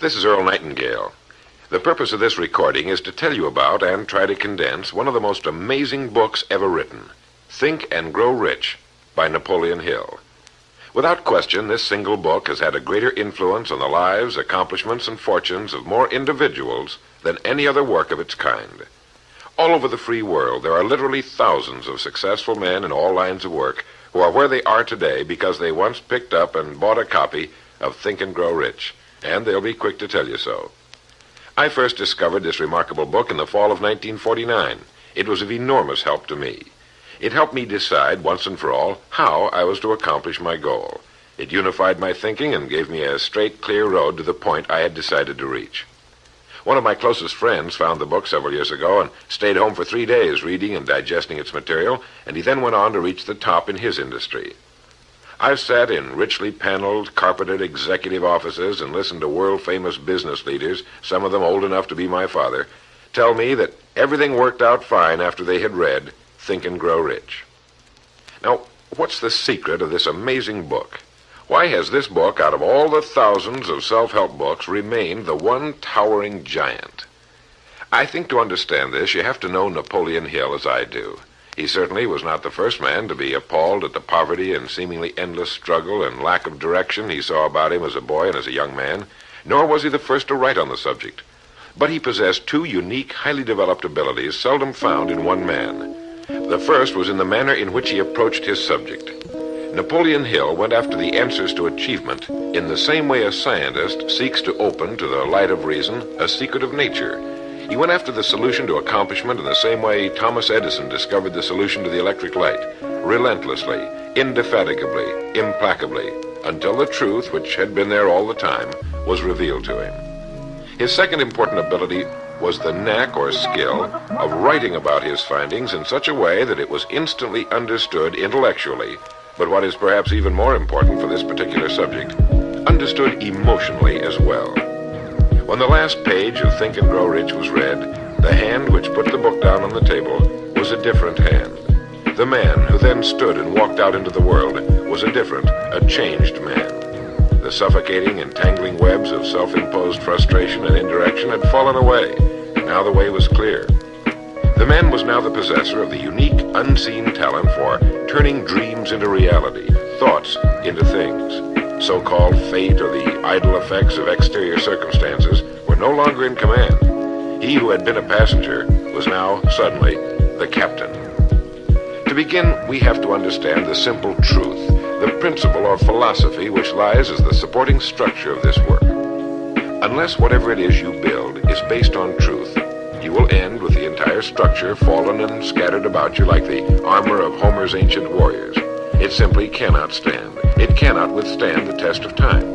This is Earl Nightingale. The purpose of this recording is to tell you about and try to condense one of the most amazing books ever written, Think and Grow Rich by Napoleon Hill. Without question, this single book has had a greater influence on the lives, accomplishments, and fortunes of more individuals than any other work of its kind. All over the free world, there are literally thousands of successful men in all lines of work who are where they are today because they once picked up and bought a copy of Think and Grow Rich, and they'll be quick to tell you so. I first discovered this remarkable book in the fall of 1949. It was of enormous help to me. It helped me decide once and for all how I was to accomplish my goal. It unified my thinking and gave me a straight, clear road to the point I had decided to reach. One of my closest friends found the book several years ago and stayed home for 3 days reading and digesting its material, and he then went on to reach the top in his industry. I've sat in richly paneled, carpeted executive offices and listened to world-famous business leaders, some of them old enough to be my father, tell me that everything worked out fine after they had read Think and Grow Rich. Now, what's the secret of this amazing book? Why has this book, out of all the thousands of self-help books, remained the one towering giant? I think to understand this, you have to know Napoleon Hill as I do. He certainly was not the first man to be appalled at the poverty and seemingly endless struggle and lack of direction he saw about him as a boy and as a young man, nor was he the first to write on the subject. But he possessed two unique, highly developed abilities seldom found in one man. The first was in the manner in which he approached his subject. Napoleon Hill went after the answers to achievement in the same way a scientist seeks to open to the light of reason a secret of nature. He went after the solution to accomplishment in the same way Thomas Edison discovered the solution to the electric light, relentlessly, indefatigably, implacably, until the truth, which had been there all the time, was revealed to him. His second important ability was the knack or skill of writing about his findings in such a way that it was instantly understood intellectually, but what is perhaps even more important for this particular subject, understood emotionally as well. When the last page of Think and Grow Rich was read, the hand which put the book down on the table was a different hand. The man who then stood and walked out into the world was a different, a changed man. The suffocating, entangling webs of self-imposed frustration and indirection had fallen away. Now the way was clear. The man was now the possessor of the unique, unseen talent for turning dreams into reality, thoughts into things. So-called fate or the idle effects of exterior circumstances were no longer in command. He who had been a passenger was now, suddenly, the captain. To begin, we have to understand the simple truth, the principle or philosophy which lies as the supporting structure of this work. Unless whatever it is you build is based on truth, you will end with the entire structure fallen and scattered about you like the armor of Homer's ancient warriors. It simply cannot stand. It cannot withstand the test of time.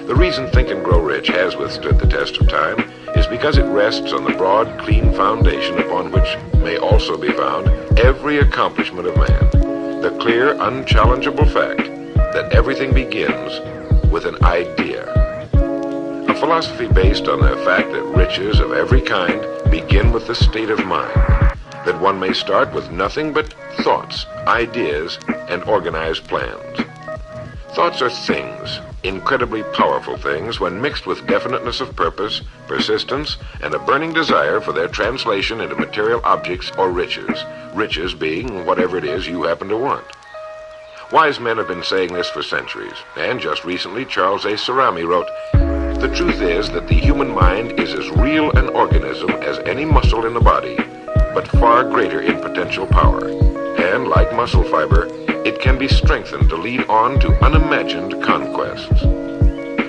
The reason Think and Grow Rich has withstood the test of time is because it rests on the broad, clean foundation upon which may also be found every accomplishment of man. The clear, unchallengeable fact that everything begins with an idea. A philosophy based on the fact that riches of every kind begin with the state of mind. That one may start with nothing but thoughts, ideas, and organized plans. Thoughts are things, incredibly powerful things, when mixed with definiteness of purpose, persistence, and a burning desire for their translation into material objects or riches, riches being whatever it is you happen to want. Wise men have been saying this for centuries, and just recently Charles A. Cerami wrote, "The truth is that the human mind is as real an organism as any muscle in the body, but far greater in potential power, and like muscle fiber, it can be strengthened to lead on to unimagined conquests."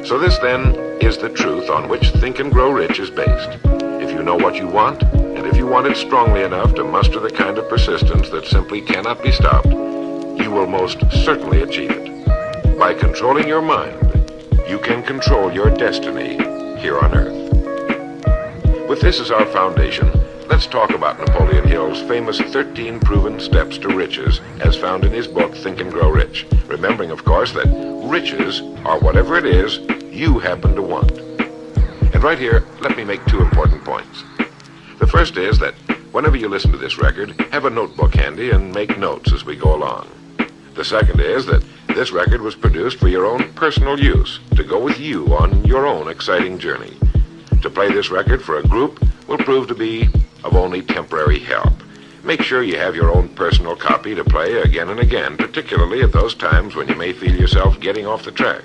So this, then, is the truth on which Think and Grow Rich is based. If you know what you want, and if you want it strongly enough to muster the kind of persistence that simply cannot be stopped, you will most certainly achieve it. By controlling your mind, you can control your destiny here on Earth. With this as our foundation, let's talk about Napoleon Hill's famous 13 proven steps to riches as found in his book Think and Grow Rich, remembering, of course, that riches are whatever it is you happen to want. And right here, let me make two important points. The first is that whenever you listen to this record, have a notebook handy and make notes as we go along. The second is that this record was produced for your own personal use, to go with you on your own exciting journey. To play this record for a group will prove to be of only temporary help. Make sure you have your own personal copy to play again and again, particularly at those times when you may feel yourself getting off the track.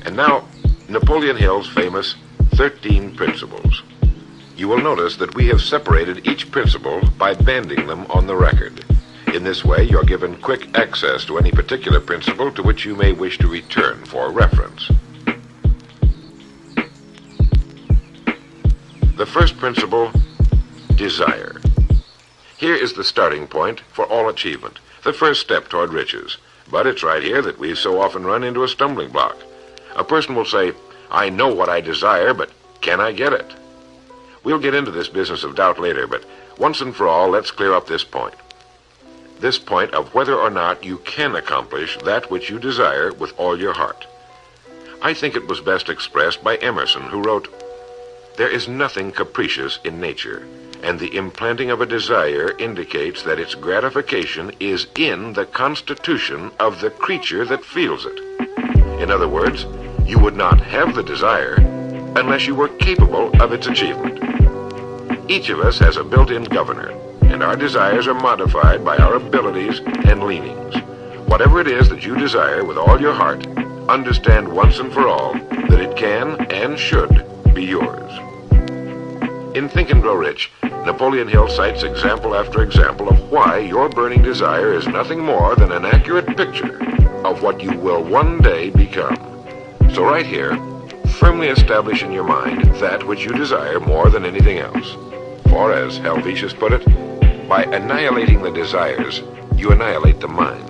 And now, Napoleon Hill's famous 13 Principles. You will notice that we have separated each principle by banding them on the record. In this way, you're given quick access to any particular principle to which you may wish to return for reference. The first principle, desire. Here is the starting point for all achievement, the first step toward riches. But it's right here that we so often run into a stumbling block. A person will say, I know what I desire, but can I get it? We'll get into this business of doubt later, but once and for all, let's clear up this point. This point of whether or not you can accomplish that which you desire with all your heart. I think it was best expressed by Emerson, who wrote, "There is nothing capricious in nature, and the implanting of a desire indicates that its gratification is in the constitution of the creature that feels it." In other words, you would not have the desire unless you were capable of its achievement. Each of us has a built-in governor, and our desires are modified by our abilities and leanings. Whatever it is that you desire with all your heart, understand once and for all that it can and should be yours. In Think and Grow Rich, Napoleon Hill cites example after example of why your burning desire is nothing more than an accurate picture of what you will one day become. So right here, firmly establish in your mind that which you desire more than anything else. For, as Helvetius put it, by annihilating the desires, you annihilate the mind.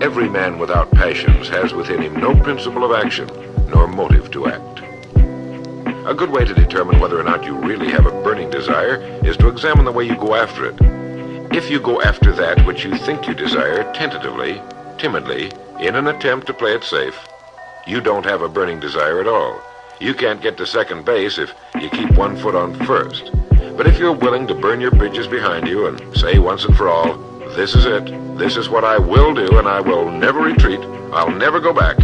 Every man without passions has within him no principle of action, nor motive to act. A good way to determine whether or not you really have a burning desire is to examine the way you go after it. If you go after that which you think you desire tentatively, timidly, in an attempt to play it safe, you don't have a burning desire at all. You can't get to second base if you keep one foot on first. But if you're willing to burn your bridges behind you and say once and for all, this is it, this is what I will do, and I will never retreat, I'll never go back,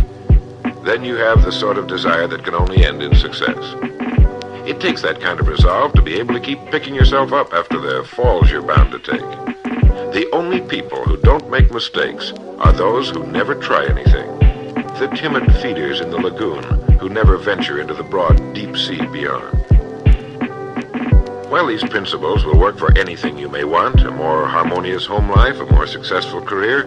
then you have the sort of desire that can only end in success. It takes that kind of resolve to be able to keep picking yourself up after the falls you're bound to take. The only people who don't make mistakes are those who never try anything. The timid feeders in the lagoon who never venture into the broad, deep sea beyond. While these principles will work for anything you may want, a more harmonious home life, a more successful career,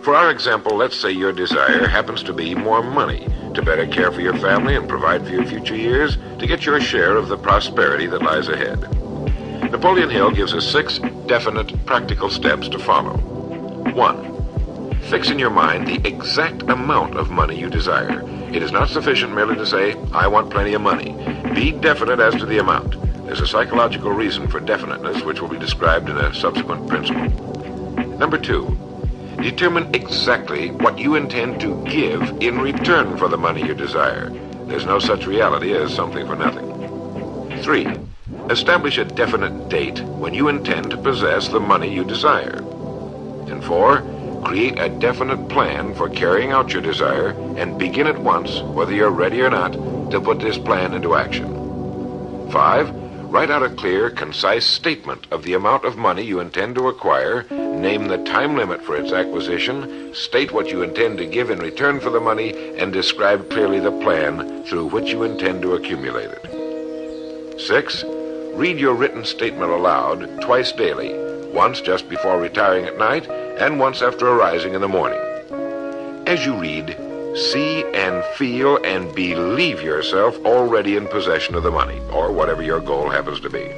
for our example, let's say your desire happens to be more money, to better care for your family and provide for your future years, to get your share of the prosperity that lies ahead. Napoleon Hill gives us 6 definite, practical steps to follow. 1. Fix in your mind the exact amount of money you desire. It is not sufficient merely to say, I want plenty of money. Be definite as to the amount. There's a psychological reason for definiteness, which will be described in a subsequent principle. Number 2, determine exactly what you intend to give in return for the money you desire. There's no such reality as something for nothing. 3, establish a definite date when you intend to possess the money you desire. And 4, create a definite plan for carrying out your desire and begin at once, whether you're ready or not, to put this plan into action. 5, write out a clear, concise statement of the amount of money you intend to acquire, name the time limit for its acquisition, state what you intend to give in return for the money, and describe clearly the plan through which you intend to accumulate it. 6, read your written statement aloud twice daily, once just before retiring at night and once after arising in the morning. As you read, see and feel and believe yourself already in possession of the money, or whatever your goal happens to be.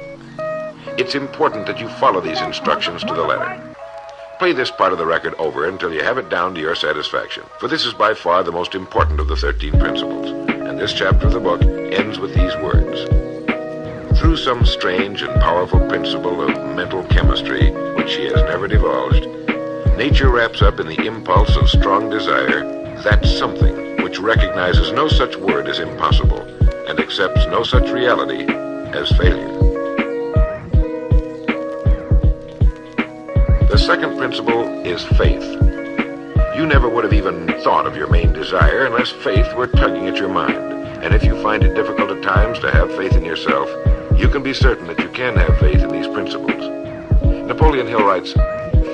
It's important that you follow these instructions to the letter. Play this part of the record over until you have it down to your satisfaction, for this is by far the most important of the 13 principles, and this chapter of the book ends with these words. Through some strange and powerful principle of mental chemistry, which she has never divulged, nature wraps up in the impulse of strong desire that something which recognizes no such word as impossible and accepts no such reality as failure. The second principle is faith. You never would have even thought of your main desire unless faith were tugging at your mind. And if you find it difficult at times to have faith in yourself, you can be certain that you can have faith in these principles. Napoleon Hill writes,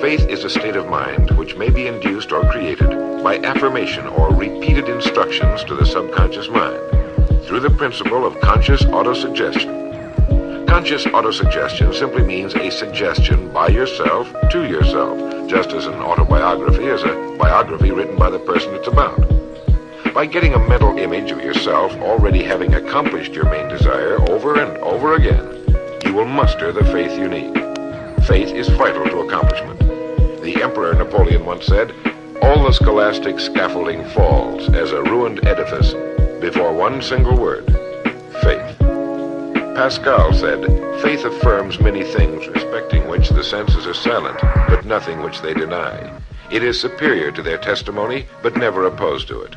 "Faith is a state of mind which may be induced or created by affirmation or repeated instructions to the subconscious mind through the principle of conscious autosuggestion. Conscious autosuggestion simply means a suggestion by yourself to yourself, just as an autobiography is a biography written by the person it's about. By getting a mental image of yourself already having accomplished your main desire over and over again, you will muster the faith you need. Faith is vital to accomplishment. The Emperor Napoleon once said, 'All the scholastic scaffolding falls as a ruined edifice before one single word, faith.' Pascal said, 'Faith affirms many things respecting which the senses are silent, but nothing which they deny. It is superior to their testimony, but never opposed to it.'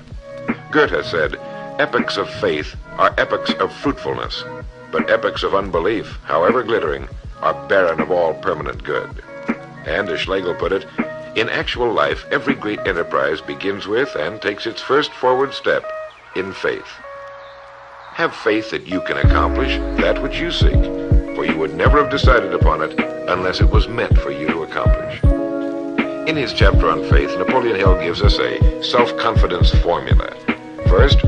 Goethe said, 'Epochs of faith are epochs of fruitfulness, but epochs of unbelief, however glittering, are barren of all permanent good.' And as Schlegel put it, 'In actual life, every great enterprise begins with and takes its first forward step in faith.' Have faith that you can accomplish that which you seek, for you would never have decided upon it unless it was meant for you to accomplish." In his chapter on faith, Napoleon Hill gives us a self-confidence formula. First,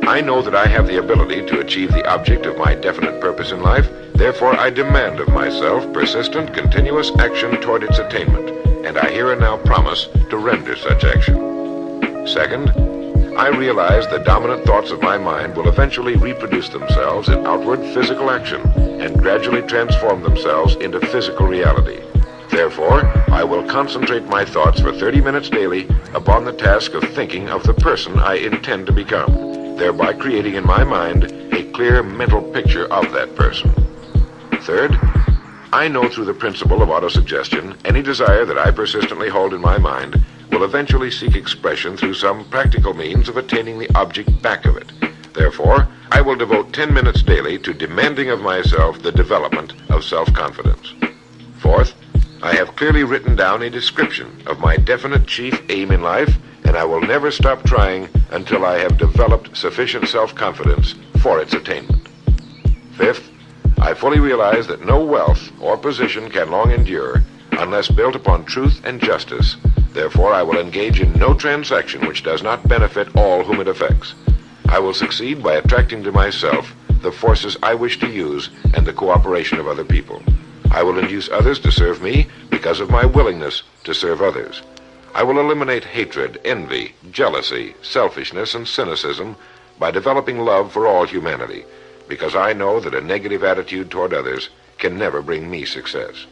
I know that I have the ability to achieve the object of my definite purpose in life, therefore I demand of myself persistent, continuous action toward its attainment, and I here and now promise to render such action. Second, I realize the dominant thoughts of my mind will eventually reproduce themselves in outward physical action and gradually transform themselves into physical reality. Therefore, I will concentrate my thoughts for 30 minutes daily upon the task of thinking of the person I intend to become, thereby creating in my mind a clear mental picture of that person. Third, I know through the principle of autosuggestion, any desire that I persistently hold in my mind will eventually seek expression through some practical means of attaining the object back of it. Therefore, I will devote 10 minutes daily to demanding of myself the development of self-confidence. Fourth, I have clearly written down a description of my definite chief aim in life, and I will never stop trying until I have developed sufficient self-confidence for its attainment. Fifth, I fully realize that no wealth or position can long endure unless built upon truth and justice. Therefore, I will engage in no transaction which does not benefit all whom it affects. I will succeed by attracting to myself the forces I wish to use and the cooperation of other people. I will induce others to serve me because of my willingness to serve others. I will eliminate hatred, envy, jealousy, selfishness, and cynicism by developing love for all humanity, because I know that a negative attitude toward others can never bring me success.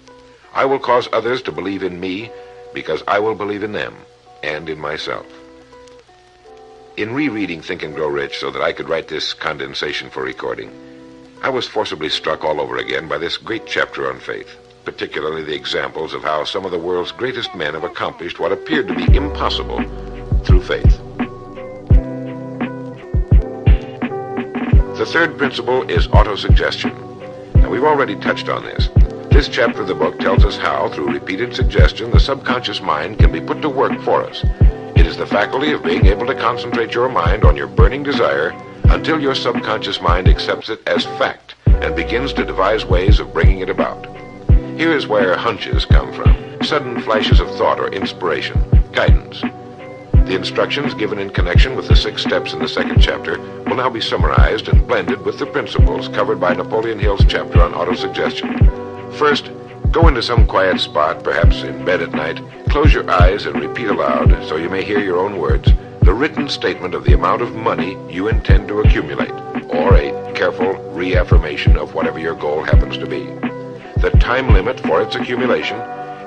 I will cause others to believe in me because I will believe in them and in myself." In rereading Think and Grow Rich so that I could write this condensation for recording, I was forcibly struck all over again by this great chapter on faith, particularly the examples of how some of the world's greatest men have accomplished what appeared to be impossible through faith. The third principle is autosuggestion. Now, we've already touched on this. This chapter of the book tells us how, through repeated suggestion, the subconscious mind can be put to work for us. It is the faculty of being able to concentrate your mind on your burning desire until your subconscious mind accepts it as fact and begins to devise ways of bringing it about. Here is where hunches come from, sudden flashes of thought or inspiration, guidance. The instructions given in connection with the 6 steps in the second chapter will now be summarized and blended with the principles covered by Napoleon Hill's chapter on autosuggestion. First, go into some quiet spot, perhaps in bed at night, close your eyes and repeat aloud, so you may hear your own words, the written statement of the amount of money you intend to accumulate, or a careful reaffirmation of whatever your goal happens to be, the time limit for its accumulation,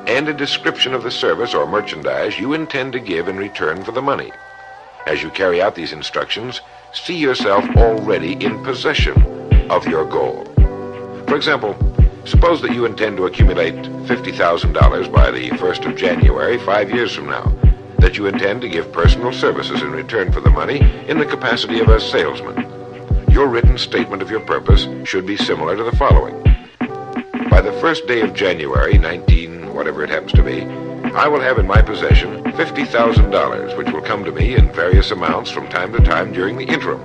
and a description of the service or merchandise you intend to give in return for the money. As you carry out these instructions, see yourself already in possession of your goal. For example, suppose that you intend to accumulate $50,000 by the 1st of January 5 years from now, that you intend to give personal services in return for the money in the capacity of a salesman. Your written statement of your purpose should be similar to the following. By the 1st day of January, 19, whatever it happens to be, I will have in my possession $50,000, which will come to me in various amounts from time to time during the interim.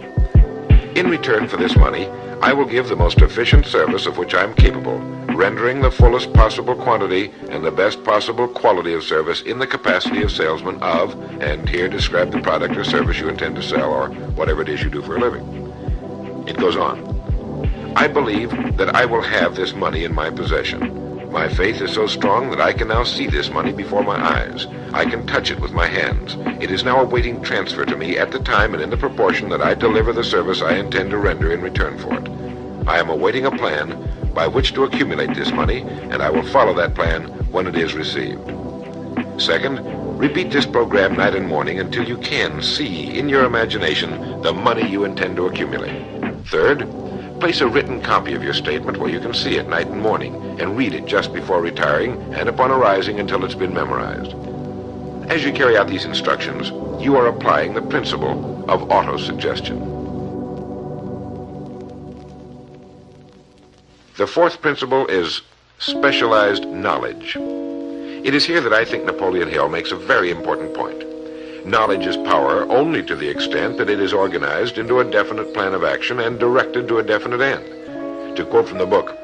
In return for this money, I will give the most efficient service of which I am capable, rendering the fullest possible quantity and the best possible quality of service in the capacity of salesman of, and here describe the product or service you intend to sell or whatever it is you do for a living. It goes on. I believe that I will have this money in my possession. My faith is so strong that I can now see this money before my eyes. I can touch it with my hands. It is now awaiting transfer to me at the time and in the proportion that I deliver the service I intend to render in return for it. I am awaiting a plan by which to accumulate this money, and I will follow that plan when it is received. Second, repeat this program night and morning until you can see in your imagination the money you intend to accumulate. Third, place a written copy of your statement where you can see it night and morning and read it just before retiring and upon arising until it's been memorized. As you carry out these instructions, you are applying the principle of autosuggestion. The fourth principle is specialized knowledge. It is here that I think Napoleon Hill makes a very important point. Knowledge is power only to the extent that it is organized into a definite plan of action and directed to a definite end. To quote from the book,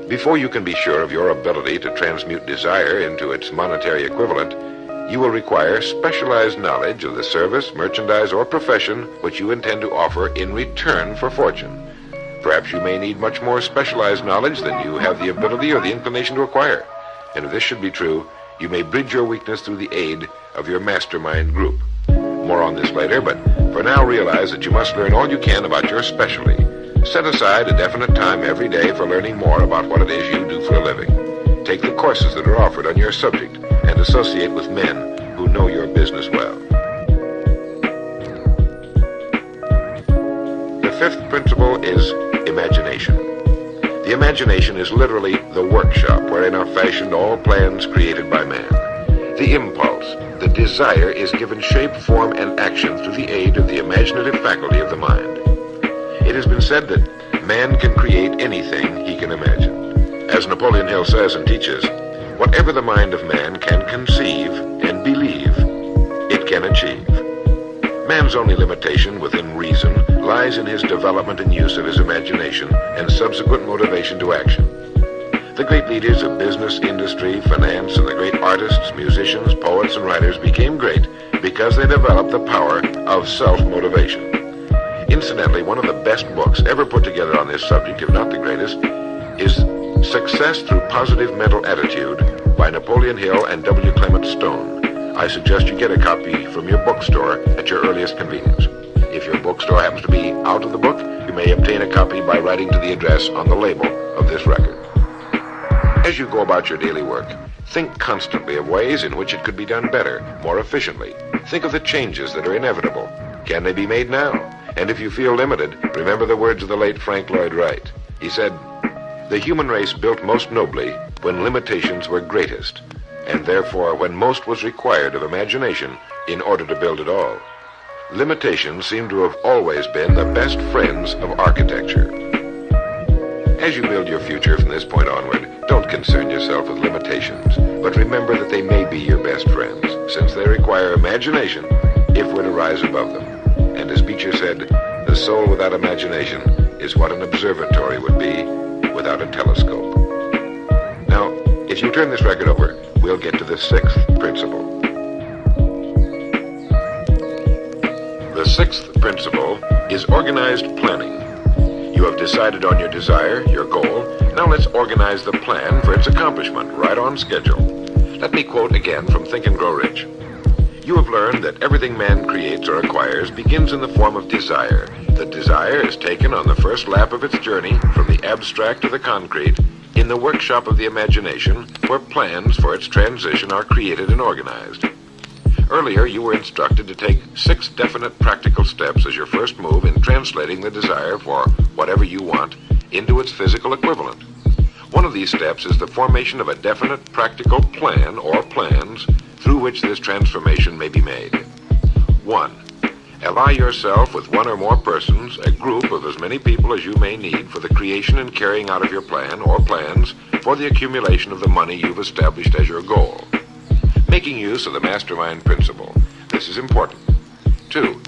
before you can be sure of your ability to transmute desire into its monetary equivalent, you will require specialized knowledge of the service, merchandise, or profession which you intend to offer in return for fortune. Perhaps you may need much more specialized knowledge than you have the ability or the inclination to acquire. And if this should be true, you may bridge your weakness through the aid of your mastermind group. More on this later, but for now realize that you must learn all you can about your specialty. Set aside a definite time every day for learning more about what it is you do for a living. Take the courses that are offered on your subject and associate with men who know your business well. The fifth principle is imagination. The imagination is literally the workshop wherein are fashioned all plans created by man. The impulse, the desire is given shape, form, and action through the aid of the imaginative faculty of the mind. It has been said that man can create anything he can imagine. As Napoleon Hill says and teaches, whatever the mind of man can conceive and believe, it can achieve. Man's only limitation within reason lies in his development and use of his imagination and subsequent motivation to action. The great leaders of business, industry, finance, and the great artists, musicians, poets, and writers became great because they developed the power of self-motivation. Incidentally, one of the best books ever put together on this subject, if not the greatest, is Success Through Positive Mental Attitude by Napoleon Hill and W. Clement Stone. I suggest you get a copy from your bookstore at your earliest convenience. If your bookstore happens to be out of the book, you may obtain a copy by writing to the address on the label of this record. As you go about your daily work, think constantly of ways in which it could be done better, more efficiently. Think of the changes that are inevitable. Can they be made now? And if you feel limited, remember the words of the late Frank Lloyd Wright. He said, "The human race built most nobly when limitations were greatest, and therefore when most was required of imagination in order to build it all. Limitations seem to have always been the best friends of architecture." As you build your future from this point onward, don't concern yourself with limitations, but remember that they may be your best friends, since they require imagination if we're to rise above them. And as Beecher said, the soul without imagination is what an observatory would be without a telescope. Now, if you turn this record over, we'll get to the sixth principle. The sixth principle is organized planning. You have decided on your desire, your goal. Now let's organize the plan for its accomplishment, right on schedule. Let me quote again from Think and Grow Rich. You have learned that everything man creates or acquires begins in the form of desire. The desire is taken on the first lap of its journey from the abstract to the concrete in the workshop of the imagination, where plans for its transition are created and organized. Earlier, you were instructed to take 6 definite practical steps as your first move in translating the desire for whatever you want into its physical equivalent. One of these steps is the formation of a definite practical plan or plans through which this transformation may be made. 1. Ally yourself with one or more persons, a group of as many people as you may need for the creation and carrying out of your plan or plans for the accumulation of the money you've established as your goal. making use of the mastermind principle. This is important. 2.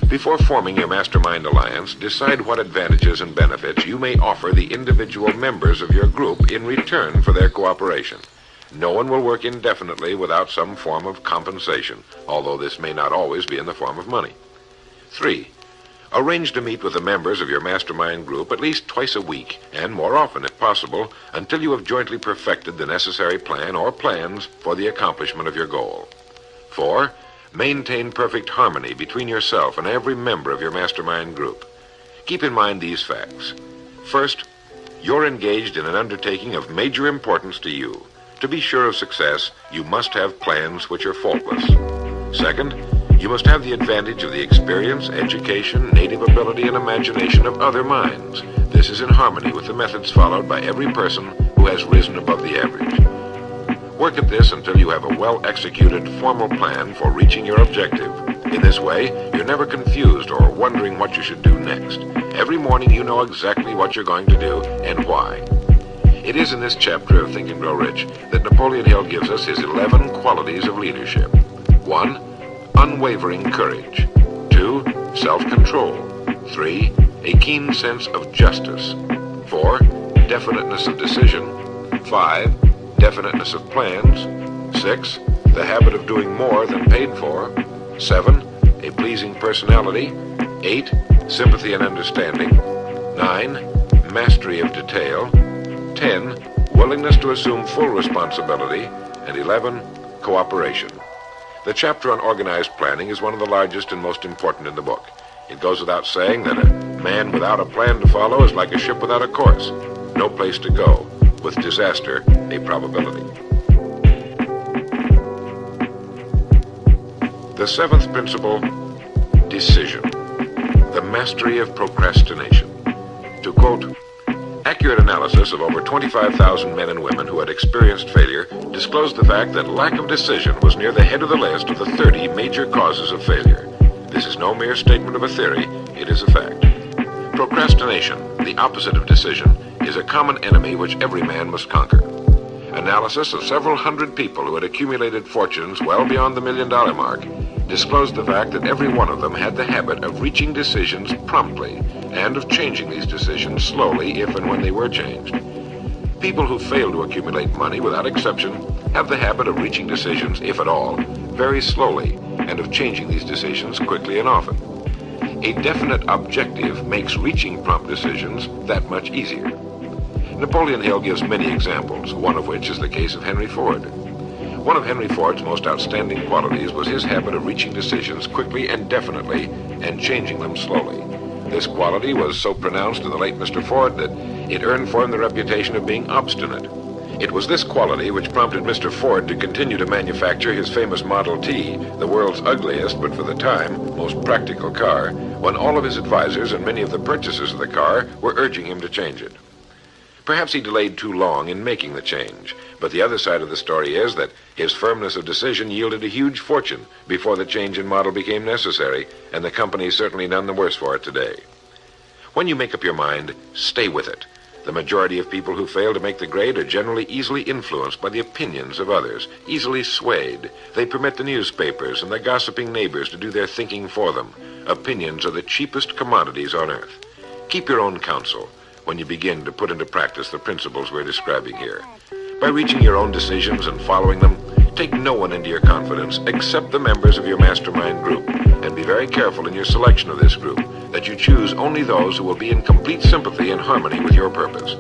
Before forming your mastermind alliance, decide what advantages and benefits you may offer the individual members of your group in return for their cooperation. No one will work indefinitely without some form of compensation, although this may not always be in the form of money. 3. Arrange to meet with the members of your mastermind group at least twice a week, and more often if possible, until you have jointly perfected the necessary plan or plans for the accomplishment of your goal. 4. Maintain perfect harmony between yourself and every member of your mastermind group. Keep in mind these facts. First, you're engaged in an undertaking of major importance to you. To be sure of success, you must have plans which are faultless. Second, you must have the advantage of the experience, education, native ability, and imagination of other minds. This is in harmony with the methods followed by every person who has risen above the average. Work at this until you have a well-executed, formal plan for reaching your objective. In this way, you're never confused or wondering what you should do next. Every morning you know exactly what you're going to do and why. It is in this chapter of Think and Grow Rich that Napoleon Hill gives us his 11 qualities of leadership. 1. Unwavering courage. 2. Self-control. 3. A keen sense of justice. 4. Definiteness of decision. 5. Definiteness of plans. 6. The habit of doing more than paid for. 7. A pleasing personality. 8. Sympathy and understanding. 9. Mastery of detail. 10. Willingness to assume full responsibility. And 11. Cooperation. The chapter on organized planning is one of the largest and most important in the book. It goes without saying that a man without a plan to follow is like a ship without a course. No place to go, with disaster a probability. The 7th principle, decision. The mastery of procrastination. To quote, accurate analysis of over 25,000 men and women who had experienced failure disclosed the fact that lack of decision was near the head of the list of the 30 major causes of failure. This is no mere statement of a theory, it is a fact. Procrastination, the opposite of decision, is a common enemy which every man must conquer. Analysis of several hundred people who had accumulated fortunes well beyond the $1 million mark disclosed the fact that every one of them had the habit of reaching decisions promptly and of changing these decisions slowly if and when they were changed. People who fail to accumulate money without exception have the habit of reaching decisions, if at all, very slowly and of changing these decisions quickly and often. A definite objective makes reaching prompt decisions that much easier. Napoleon Hill gives many examples, one of which is the case of Henry Ford. One of Henry Ford's most outstanding qualities was his habit of reaching decisions quickly and definitely and changing them slowly. This quality was so pronounced in the late Mr. Ford that it earned for him the reputation of being obstinate. It was this quality which prompted Mr. Ford to continue to manufacture his famous Model T, the world's ugliest but for the time most practical car, when all of his advisors and many of the purchasers of the car were urging him to change it. Perhaps he delayed too long in making the change, but the other side of the story is that his firmness of decision yielded a huge fortune before the change in model became necessary, and the company is certainly none the worse for it today. When you make up your mind, stay with it. The majority of people who fail to make the grade are generally easily influenced by the opinions of others, easily swayed. They permit the newspapers and the gossiping neighbors to do their thinking for them. Opinions are the cheapest commodities on earth. Keep your own counsel when you begin to put into practice the principles we're describing here. By reaching your own decisions and following them, take no one into your confidence except the members of your mastermind group, and be very careful in your selection of this group, that you choose only those who will be in complete sympathy and harmony with your purpose.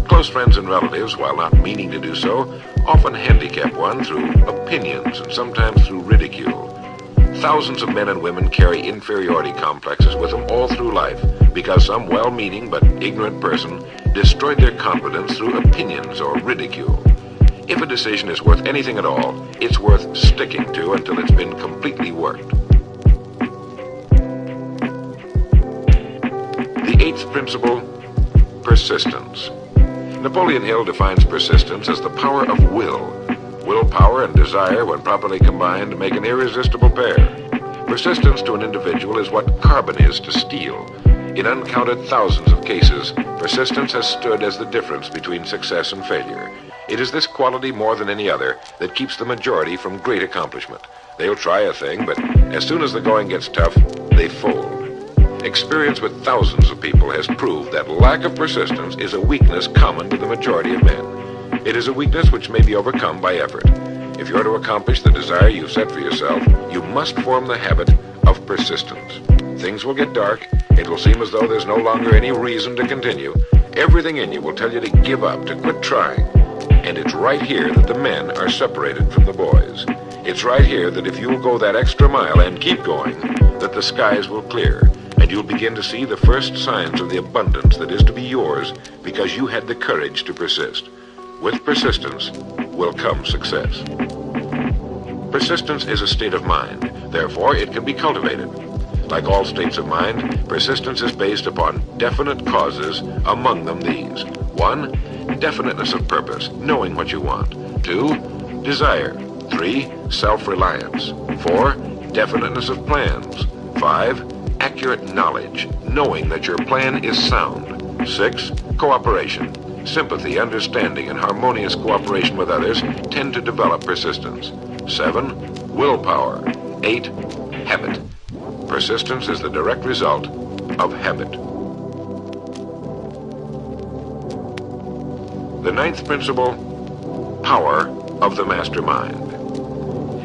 Close friends and relatives, while not meaning to do so, often handicap one through opinions and sometimes through ridicule. Thousands of men and women carry inferiority complexes with them all through life because some well-meaning but ignorant person destroyed their confidence through opinions or ridicule. If a decision is worth anything at all, it's worth sticking to until it's been completely worked. The 8th principle, persistence. Napoleon Hill defines persistence as the power of will. Willpower and desire, when properly combined, make an irresistible pair. Persistence to an individual is what carbon is to steel. In uncounted thousands of cases, persistence has stood as the difference between success and failure. It is this quality more than any other that keeps the majority from great accomplishment. They'll try a thing, but as soon as the going gets tough, they fold. Experience with thousands of people has proved that lack of persistence is a weakness common to the majority of men. It is a weakness which may be overcome by effort. If you're to accomplish the desire you've set for yourself, you must form the habit of persistence. Things will get dark. It will seem as though there's no longer any reason to continue. Everything in you will tell you to give up, to quit trying. And it's right here that the men are separated from the boys. It's right here that if you'll go that extra mile and keep going, that the skies will clear, and you'll begin to see the first signs of the abundance that is to be yours because you had the courage to persist. With persistence will come success. Persistence is a state of mind. Therefore, it can be cultivated. Like all states of mind, persistence is based upon definite causes, among them these. 1, definiteness of purpose, knowing what you want. 2, desire. 3, self-reliance. 4, definiteness of plans. 5, accurate knowledge, knowing that your plan is sound. 6, cooperation. Sympathy, understanding, and harmonious cooperation with others tend to develop persistence. 7, willpower. 8, habit. Persistence is the direct result of habit. The 9th principle, power of the mastermind.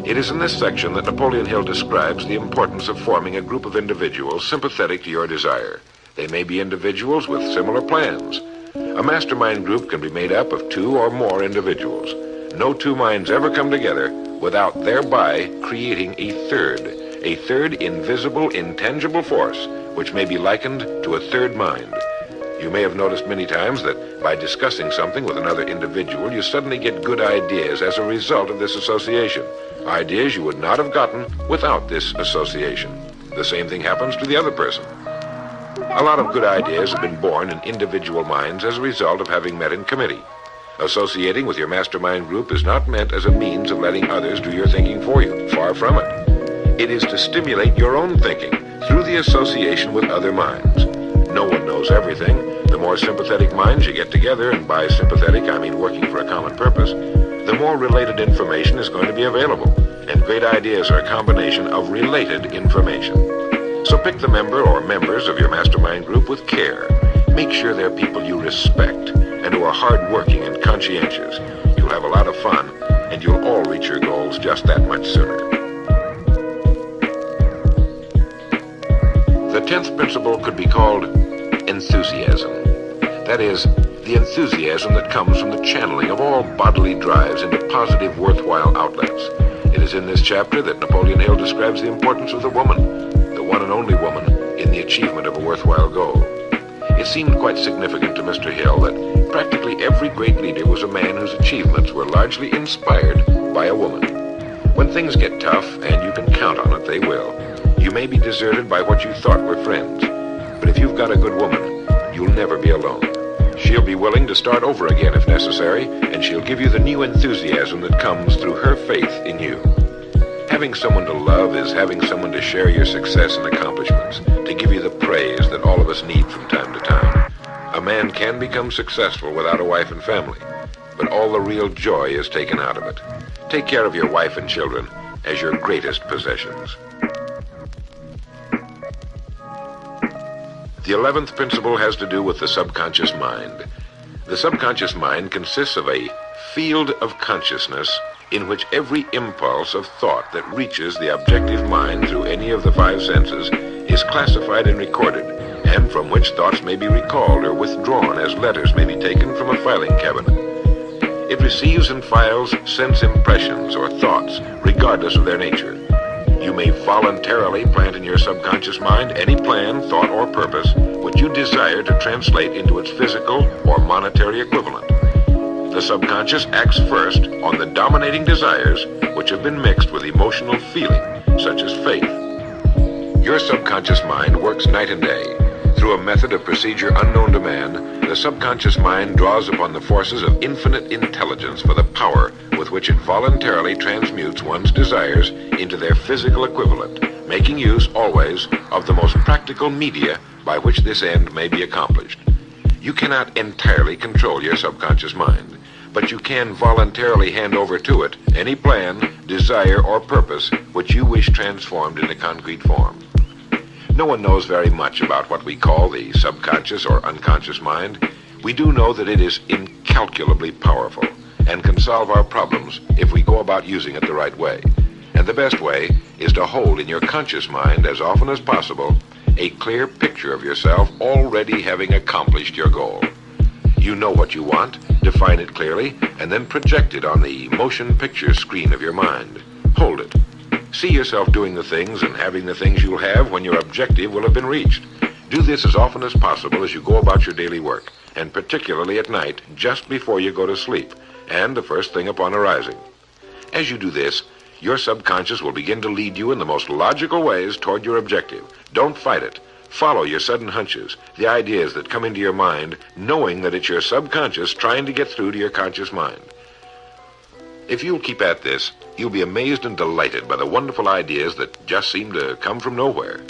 It is in this section that Napoleon Hill describes the importance of forming a group of individuals sympathetic to your desire. They may be individuals with similar plans. A mastermind group can be made up of 2 or more individuals. No 2 minds ever come together without thereby creating a third invisible, intangible force, which may be likened to a third mind. You may have noticed many times that by discussing something with another individual, you suddenly get good ideas as a result of this association. Ideas you would not have gotten without this association. The same thing happens to the other person. A lot of good ideas have been born in individual minds as a result of having met in committee. Associating with your mastermind group is not meant as a means of letting others do your thinking for you. Far from it. It is to stimulate your own thinking through the association with other minds. No one knows everything. The more sympathetic minds you get together, and by sympathetic I mean working for a common purpose, the more related information is going to be available. And great ideas are a combination of related information. So pick the member or members of your mastermind group with care. Make sure they're people you respect and who are hardworking and conscientious. You'll have a lot of fun, and you'll all reach your goals just that much sooner. The 10th principle could be called enthusiasm. That is, the enthusiasm that comes from the channeling of all bodily drives into positive, worthwhile outlets. It is in this chapter that Napoleon Hill describes the importance of the woman, the one and only woman, in the achievement of a worthwhile goal. It seemed quite significant to Mr. Hill that practically every great leader was a man whose achievements were largely inspired by a woman. When things get tough, and you can count on it, they will, you may be deserted by what you thought were friends. But if you've got a good woman, you'll never be alone. She'll be willing to start over again if necessary, and she'll give you the new enthusiasm that comes through her faith in you. Having someone to love is having someone to share your success and accomplishments, to give you the praise that all of us need from time to time. A man can become successful without a wife and family, but all the real joy is taken out of it. Take care of your wife and children as your greatest possessions. The 11th principle has to do with the subconscious mind. The subconscious mind consists of a field of consciousness in which every impulse of thought that reaches the objective mind through any of the 5 senses is classified and recorded, and from which thoughts may be recalled or withdrawn as letters may be taken from a filing cabinet. It receives and files sense impressions or thoughts, regardless of their nature. You may voluntarily plant in your subconscious mind any plan, thought, or purpose which you desire to translate into its physical or monetary equivalent. The subconscious acts first on the dominating desires which have been mixed with emotional feeling, such as faith. Your subconscious mind works night and day. Through a method of procedure unknown to man, the subconscious mind draws upon the forces of infinite intelligence for the power with which it voluntarily transmutes one's desires into their physical equivalent, making use always of the most practical media by which this end may be accomplished. You cannot entirely control your subconscious mind, but you can voluntarily hand over to it any plan, desire, or purpose which you wish transformed into concrete form. No one knows very much about what we call the subconscious or unconscious mind. We do know that it is incalculably powerful and can solve our problems if we go about using it the right way. And the best way is to hold in your conscious mind as often as possible a clear picture of yourself already having accomplished your goal. You know what you want, define it clearly, and then project it on the motion picture screen of your mind. Hold it. See yourself doing the things and having the things you'll have when your objective will have been reached. Do this as often as possible as you go about your daily work, and particularly at night, just before you go to sleep, and the first thing upon arising. As you do this, your subconscious will begin to lead you in the most logical ways toward your objective. Don't fight it. Follow your sudden hunches, the ideas that come into your mind, knowing that it's your subconscious trying to get through to your conscious mind. If you'll keep at this, you'll be amazed and delighted by the wonderful ideas that just seem to come from nowhere.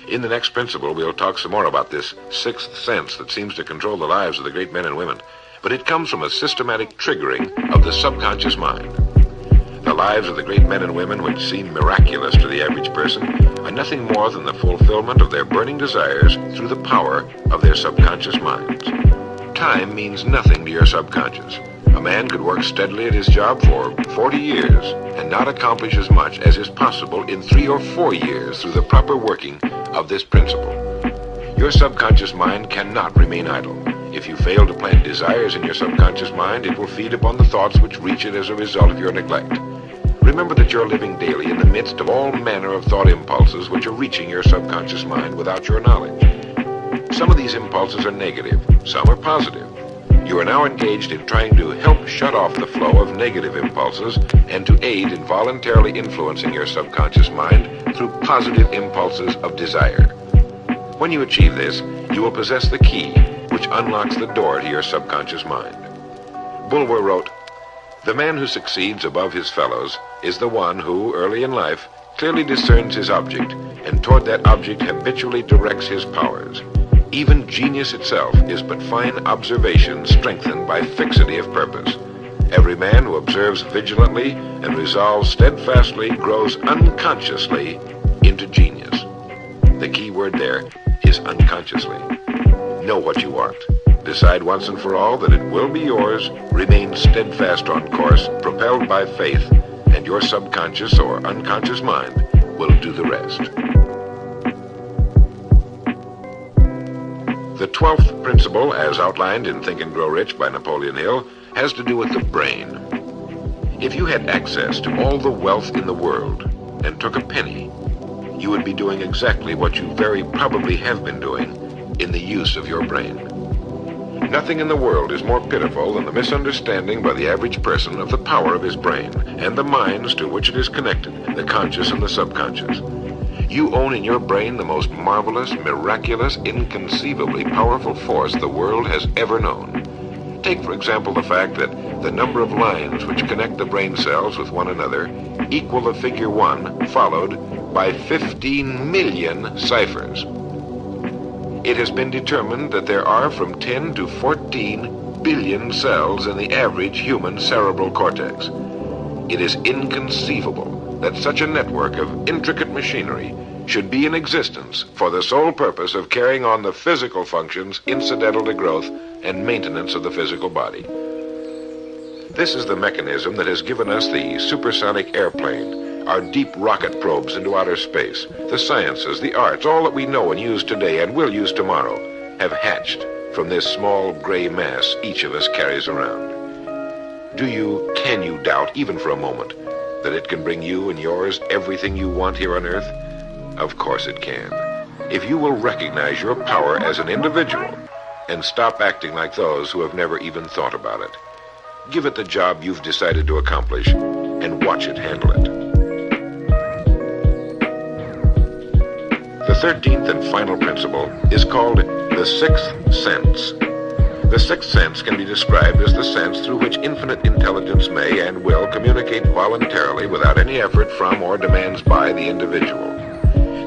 In the next principle, we'll talk some more about this sixth sense that seems to control the lives of the great men and women, but it comes from a systematic triggering of the subconscious mind. The lives of the great men and women, which seem miraculous to the average person, are nothing more than the fulfillment of their burning desires through the power of their subconscious minds. Time means nothing to your subconscious. A man could work steadily at his job for 40 years and not accomplish as much as is possible in 3 or 4 years through the proper working of this principle. Your subconscious mind cannot remain idle. If you fail to plant desires in your subconscious mind, it will feed upon the thoughts which reach it as a result of your neglect. Remember that you're living daily in the midst of all manner of thought impulses which are reaching your subconscious mind without your knowledge. Some of these impulses are negative, some are positive. You are now engaged in trying to help shut off the flow of negative impulses and to aid in voluntarily influencing your subconscious mind through positive impulses of desire. When you achieve this, you will possess the key which unlocks the door to your subconscious mind. Bulwer wrote, "The man who succeeds above his fellows is the one who, early in life, clearly discerns his object and toward that object habitually directs his powers. Even genius itself is but fine observation strengthened by fixity of purpose. Every man who observes vigilantly and resolves steadfastly grows unconsciously into genius." The key word there is unconsciously. Know what you want. Decide once and for all that it will be yours. Remain steadfast on course, propelled by faith, and your subconscious or unconscious mind will do the rest. The 12th principle, as outlined in Think and Grow Rich by Napoleon Hill, has to do with the brain. If you had access to all the wealth in the world and took a penny, you would be doing exactly what you very probably have been doing in the use of your brain. Nothing in the world is more pitiful than the misunderstanding by the average person of the power of his brain and the minds to which it is connected, the conscious and the subconscious. You own in your brain the most marvelous, miraculous, inconceivably powerful force the world has ever known. Take, for example, the fact that the number of lines which connect the brain cells with one another equal the figure 1 followed by 15 million ciphers. It has been determined that there are from 10 to 14 billion cells in the average human cerebral cortex. It is inconceivable that such a network of intricate machinery should be in existence for the sole purpose of carrying on the physical functions incidental to growth and maintenance of the physical body. This is the mechanism that has given us the supersonic airplane, our deep rocket probes into outer space, the sciences, the arts, all that we know and use today and will use tomorrow, have hatched from this small gray mass each of us carries around. Can you doubt, even for a moment, that it can bring you and yours everything you want here on Earth? Of course it can. If you will recognize your power as an individual and stop acting like those who have never even thought about it. Give it the job you've decided to accomplish and watch it handle it. The 13th and final principle is called the sixth sense. The sixth sense can be described as the sense through which infinite intelligence may and will communicate voluntarily without any effort from or demands by the individual.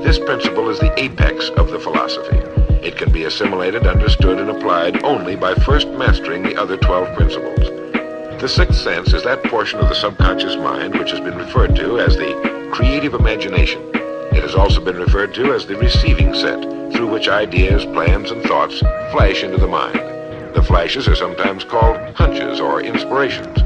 This principle is the apex of the philosophy. It can be assimilated, understood, and applied only by first mastering the other 12 principles. The sixth sense is that portion of the subconscious mind which has been referred to as the creative imagination. It has also been referred to as the receiving set, through which ideas, plans, and thoughts flash into the mind. The flashes are sometimes called hunches or inspirations.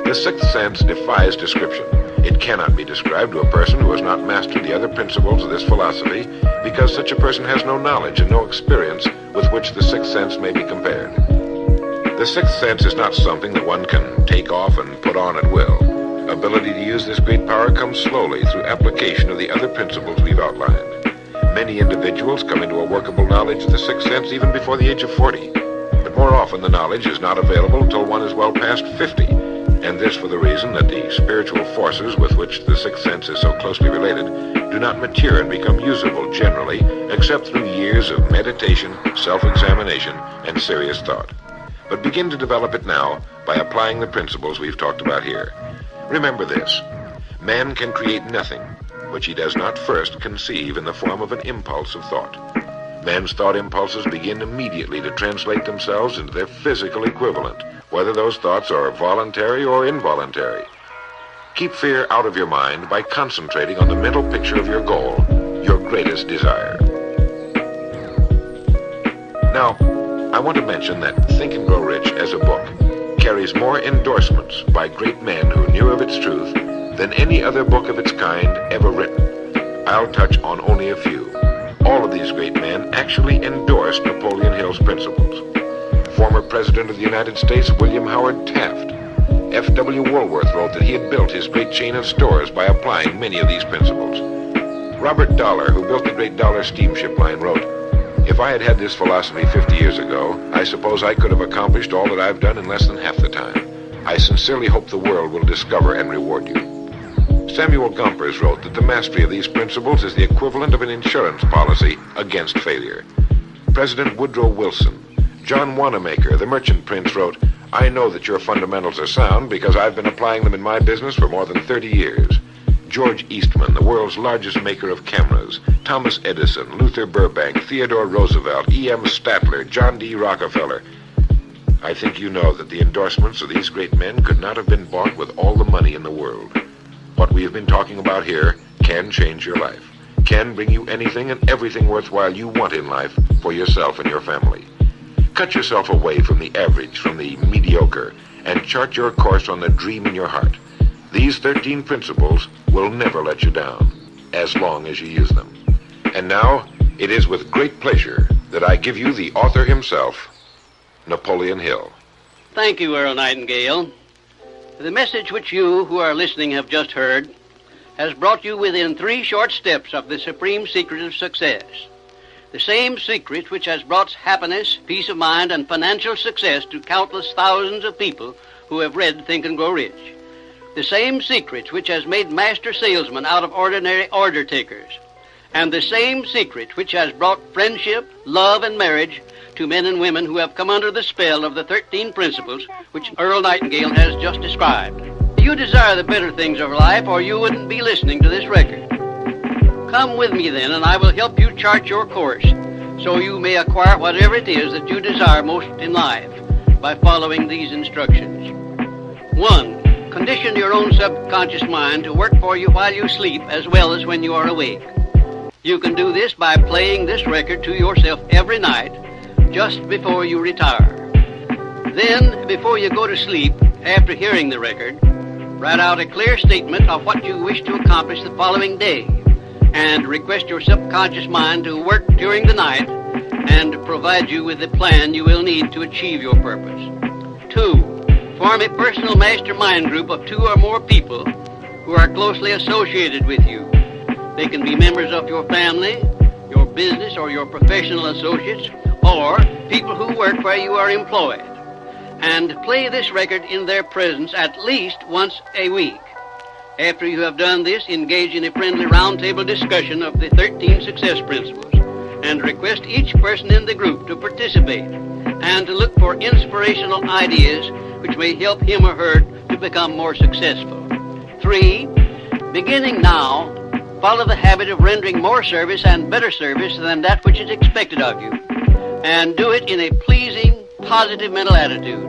The sixth sense defies description. It cannot be described to a person who has not mastered the other principles of this philosophy, because such a person has no knowledge and no experience with which the sixth sense may be compared. The sixth sense is not something that one can take off and put on at will. Ability to use this great power comes slowly through application of the other principles we've outlined. Many individuals come into a workable knowledge of the sixth sense even before the age of 40. But more often the knowledge is not available until one is well past 50. And this for the reason that the spiritual forces with which the sixth sense is so closely related do not mature and become usable generally, except through years of meditation, self-examination, and serious thought. But begin to develop it now by applying the principles we've talked about here. Remember this: man can create nothing which he does not first conceive in the form of an impulse of thought. Man's thought impulses begin immediately to translate themselves into their physical equivalent, whether those thoughts are voluntary or involuntary. Keep fear out of your mind by concentrating on the mental picture of your goal, your greatest desire. Now, I want to mention that Think and Grow Rich as a book carries more endorsements by great men who knew of its truth than any other book of its kind ever written. I'll touch on only a few. All of these great men actually endorsed Napoleon Hill's principles. Former President of the United States, William Howard Taft. F.W. Woolworth wrote that he had built his great chain of stores by applying many of these principles. Robert Dollar, who built the great Dollar steamship line, wrote, "If I had had this philosophy 50 years ago, I suppose I could have accomplished all that I've done in less than half the time. I sincerely hope the world will discover and reward you." Samuel Gompers wrote that the mastery of these principles is the equivalent of an insurance policy against failure. President Woodrow Wilson. John Wanamaker, the merchant prince, wrote, "I know that your fundamentals are sound because I've been applying them in my business for more than 30 years. George Eastman, the world's largest maker of cameras, Thomas Edison, Luther Burbank, Theodore Roosevelt, E.M. Statler, John D. Rockefeller. I think you know that the endorsements of these great men could not have been bought with all the money in the world. What we have been talking about here can change your life, can bring you anything and everything worthwhile you want in life for yourself and your family. Cut yourself away from the average, from the mediocre, and chart your course on the dream in your heart. These 13 principles will never let you down, as long as you use them. And now, it is with great pleasure that I give you the author himself, Napoleon Hill. Thank you, Earl Nightingale. The message which you who are listening have just heard has brought you within 3 short steps of the supreme secret of success. The same secret which has brought happiness, peace of mind, and financial success to countless thousands of people who have read Think and Grow Rich. The same secret which has made master salesmen out of ordinary order takers. And the same secret which has brought friendship, love, and marriage to men and women who have come under the spell of the 13 principles which Earl Nightingale has just described. You desire the better things of life, or you wouldn't be listening to this record. Come with me then, and I will help you chart your course so you may acquire whatever it is that you desire most in life by following these instructions. 1. Condition your own subconscious mind to work for you while you sleep as well as when you are awake. You can do this by playing this record to yourself every night just before you retire. Then, before you go to sleep, after hearing the record, write out a clear statement of what you wish to accomplish the following day, and request your subconscious mind to work during the night and provide you with the plan you will need to achieve your purpose. 2. Form a personal mastermind group of 2 or more people who are closely associated with you. They can be members of your family, your business, or your professional associates, or people who work where you are employed. And play this record in their presence at least once a week. After you have done this, engage in a friendly roundtable discussion of the 13 success principles and request each person in the group to participate and to look for inspirational ideas which may help him or her to become more successful. 3. Beginning now, follow the habit of rendering more service and better service than that which is expected of you, and do it in a pleasing, positive mental attitude.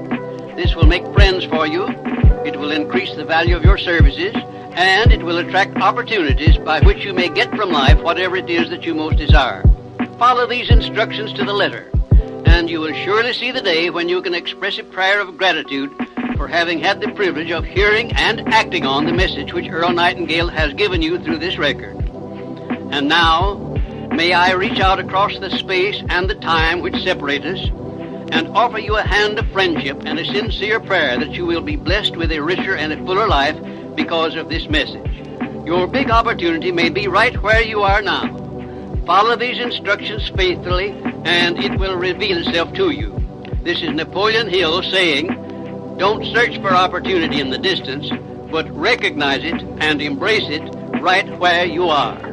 This will make friends for you, it will increase the value of your services, and it will attract opportunities by which you may get from life whatever it is that you most desire. Follow these instructions to the letter, and you will surely see the day when you can express a prayer of gratitude for having had the privilege of hearing and acting on the message which Earl Nightingale has given you through this record. And now, may I reach out across the space and the time which separate us and offer you a hand of friendship and a sincere prayer that you will be blessed with a richer and a fuller life because of this message. Your big opportunity may be right where you are now. Follow these instructions faithfully, and it will reveal itself to you. This is Napoleon Hill saying, don't search for opportunity in the distance, but recognize it and embrace it right where you are.